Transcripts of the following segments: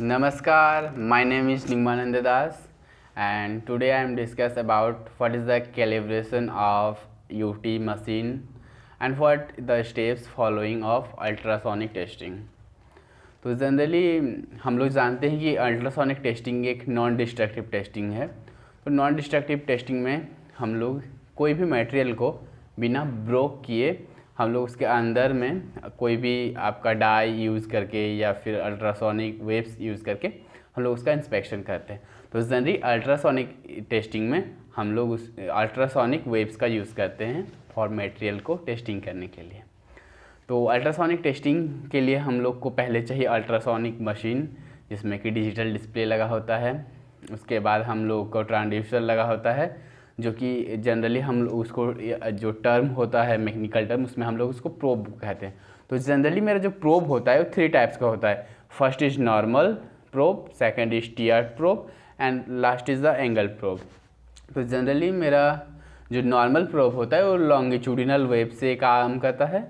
Namaskar, my name is Nimanand Das and today I am discuss about what is the calibration of UT machine and what the steps following of ultrasonic testing। तो generally हम लोग जानते हैं कि ultrasonic testing एक non destructive testing है। तो non destructive testing में हम लोग कोई भी मटेरियल को बिना ब्रोक किए हम लोग उसके अंदर में कोई भी आपका डाई यूज़ करके या फिर अल्ट्रासोनिक वेव्स यूज़ करके हम लोग उसका इंस्पेक्शन करते हैं। तो जनरली अल्ट्रासोनिक टेस्टिंग में हम लोग उस अल्ट्रासोनिक वेव्स का यूज़ करते हैं फॉर मटेरियल को टेस्टिंग करने के लिए। तो अल्ट्रासोनिक टेस्टिंग के लिए हम लोग को पहले चाहिए अल्ट्रासोनिक मशीन जिसमें कि डिजिटल डिस्प्ले लगा होता है। उसके बाद हम लोग को ट्रांसड्यूसर लगा होता है जो कि जनरली हम उसको जो टर्म होता है मैकेनिकल टर्म उसमें हम लोग उसको प्रोब कहते हैं। तो जनरली मेरा जो प्रोब होता है वो 3 टाइप्स का होता है। First is normal probe, second is TR probe and last is the angle probe. तो जनरली मेरा जो नॉर्मल प्रोब होता है वो लॉन्गिट्यूडिनल वेव से काम करता है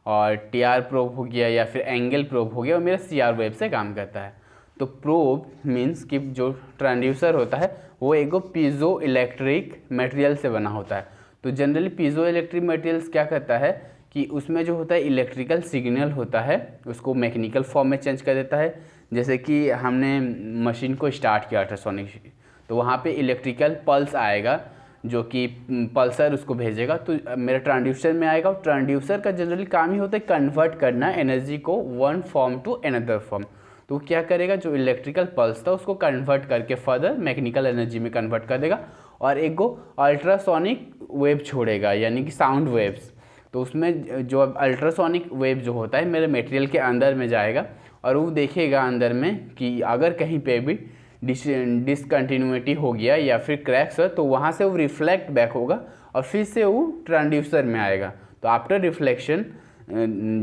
और टीआर प्रोब हो गया या फिर एंगल प्रोब हो गया वो मेरा सीआर वेव से काम करता है। तो प्रोब मीन्स कि जो ट्रांसड्यूसर होता है वो एक पीजो इलेक्ट्रिक मटेरियल से बना होता है। तो जनरली पीजो इलेक्ट्रिक मटेरियल्स क्या करता है कि उसमें जो होता है इलेक्ट्रिकल सिग्नल होता है उसको मैकेनिकल फॉर्म में चेंज कर देता है। जैसे कि हमने मशीन को स्टार्ट किया अल्ट्रासोनिक तो वहाँ पे इलेक्ट्रिकल पल्स आएगा जो कि पल्सर उसको भेजेगा तो मेरा ट्रांसड्यूसर में आएगा। और ट्रांसड्यूसर का जनरली काम ही होता है कन्वर्ट करना एनर्जी को one form to another form. तो क्या करेगा जो इलेक्ट्रिकल पल्स था उसको कन्वर्ट करके फर्दर मैकेनिकल एनर्जी में कन्वर्ट कर देगा और एक अल्ट्रासोनिक वेव छोड़ेगा यानी कि साउंड वेव्स। तो उसमें जो अल्ट्रासोनिक वेव जो होता है मेरे मटेरियल के अंदर में जाएगा और वो देखेगा अंदर में कि अगर कहीं पे भी डिसकंटिन्यूटी हो गया या फिर क्रैक्स है तो वहाँ से वो रिफ्लेक्ट बैक होगा और फिर से वो ट्रांसड्यूसर में आएगा। तो आफ्टर रिफ्लेक्शन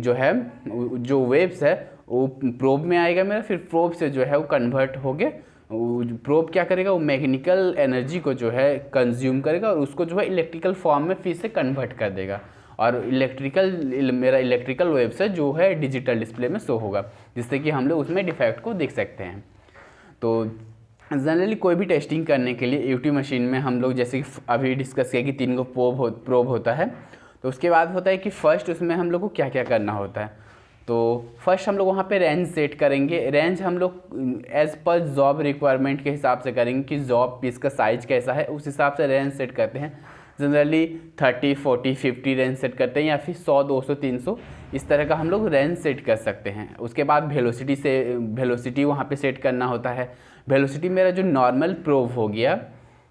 जो है जो वेव्स है वो प्रोब में आएगा मेरा, फिर प्रोब से जो है वो कन्वर्ट हो गए। प्रोब क्या करेगा वो मैकेनिकल एनर्जी को जो है कंज्यूम करेगा और उसको जो है इलेक्ट्रिकल फॉर्म में फिर से कन्वर्ट कर देगा और मेरा इलेक्ट्रिकल वेव्स है जो है डिजिटल डिस्प्ले में शो होगा जिससे कि हम लोग उसमें डिफेक्ट को देख सकते हैं। तो जनरली कोई भी टेस्टिंग करने के लिए यूटी मशीन में हम लोग जैसे कि अभी डिस्कस किया कि 3 प्रोब होता है। तो उसके बाद होता है कि फ़र्स्ट उसमें हम लोग को क्या क्या करना होता है। तो फर्स्ट हम लोग वहाँ पे रेंज सेट करेंगे। रेंज हम लोग एज़ पर जॉब रिक्वायरमेंट के हिसाब से करेंगे कि जॉब पीस का साइज़ कैसा है उस हिसाब से रेंज सेट करते हैं। जनरली 30, 40, 50 रेंज सेट करते हैं या फिर 100, 200, 300 इस तरह का हम लोग रेंज सेट कर सकते हैं। उसके बाद वेलोसिटी वहाँ पे सेट करना होता है। वेलोसिटी मेरा जो नॉर्मल प्रोब हो गया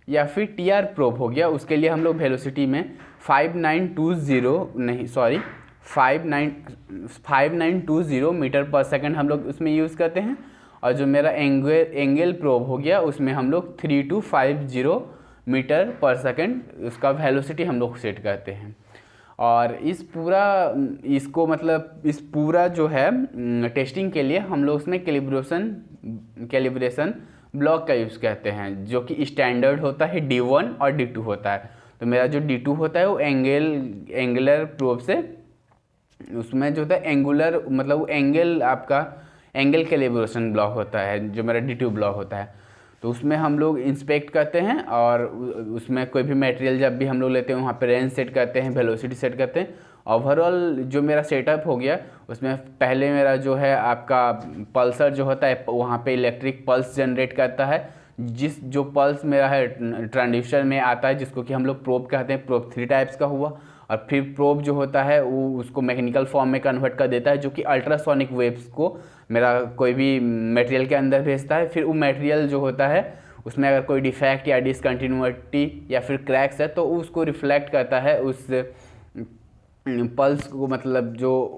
या फिर टीआर प्रोब हो गया उसके लिए हम लोग वेलोसिटी में 5920 मीटर पर सेकंड हम लोग उसमें यूज़ करते हैं। और जो मेरा एंगल प्रोब हो गया उसमें हम लोग 3250 मीटर पर सेकंड उसका वेलोसिटी हम लोग सेट करते हैं। और इस पूरा जो है टेस्टिंग के लिए हम लोग उसमें कैलिब्रेशन ब्लॉक का यूज़ करते हैं जो कि स्टैंडर्ड होता है D1 और D2 होता है। तो मेरा जो D2 होता है वो एंगुलर प्रोब से उसमें जो होता है एंगुलर मतलब वो एंगल कैलिब्रेशन ब्लॉक होता है जो मेरा D2 ब्लॉक होता है। तो उसमें हम लोग इंस्पेक्ट करते हैं और उसमें कोई भी मटेरियल जब भी हम लोग लेते हैं वहाँ पे रेंज सेट करते हैं, वेलोसिटी सेट करते हैं। ओवरऑल जो मेरा सेटअप हो गया उसमें पहले मेरा जो है आपका पल्सर जो होता है वहाँ पे इलेक्ट्रिक पल्स जनरेट करता है। जो पल्स मेरा है ट्रांसड्यूसर में आता है जिसको कि हम लोग प्रोब कहते हैं। प्रोब 3 टाइप्स का हुआ और फिर प्रोब जो होता है वो उसको मैकेनिकल फॉर्म में कन्वर्ट कर देता है जो कि अल्ट्रासोनिक वेव्स को मेरा कोई भी मटेरियल के अंदर भेजता है। फिर वो मटेरियल जो होता है उसमें अगर कोई डिफेक्ट या डिसकंटिन्यूटी या फिर क्रैक्स है तो उसको रिफ्लेक्ट करता है उस पल्स को, मतलब जो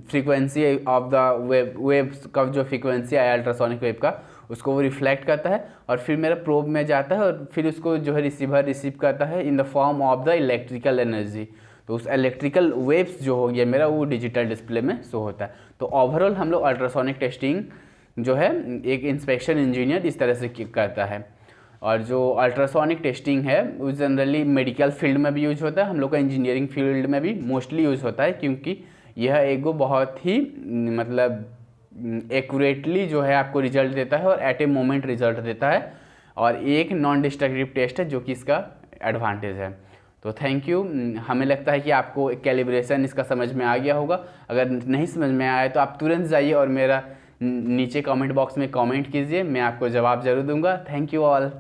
फ्रीक्वेंसी ऑफ द वेव्स का जो फ्रीक्वेंसी है अल्ट्रासोनिक वेव का उसको वो रिफ्लेक्ट करता है और फिर मेरा प्रोब में जाता है और फिर उसको जो है रिसीवर रिसीव करता है in the form of the electrical energy. तो उस इलेक्ट्रिकल वेव्स जो हो गया मेरा वो डिजिटल डिस्प्ले में शो होता है। तो ओवरऑल हम लोग अल्ट्रासोनिक टेस्टिंग जो है एक इंस्पेक्शन इंजीनियर इस तरह से करता है। और जो अल्ट्रासोनिक टेस्टिंग है वो जनरली मेडिकल फील्ड में भी यूज होता है, हम लोग का इंजीनियरिंग फील्ड में भी मोस्टली यूज़ होता है क्योंकि यह एक बहुत ही मतलब एक्यूरेटली जो है आपको रिजल्ट देता है और एट ए मोमेंट रिजल्ट देता है, और एक नॉन डिस्ट्रक्टिव टेस्ट है जो कि इसका एडवांटेज है। तो थैंक यू। हमें लगता है कि आपको कैलिब्रेशन इसका समझ में आ गया होगा। अगर नहीं समझ में आया तो आप तुरंत जाइए और मेरा नीचे कमेंट बॉक्स में कमेंट कीजिए, मैं आपको जवाब ज़रूर दूंगा। Thank you all.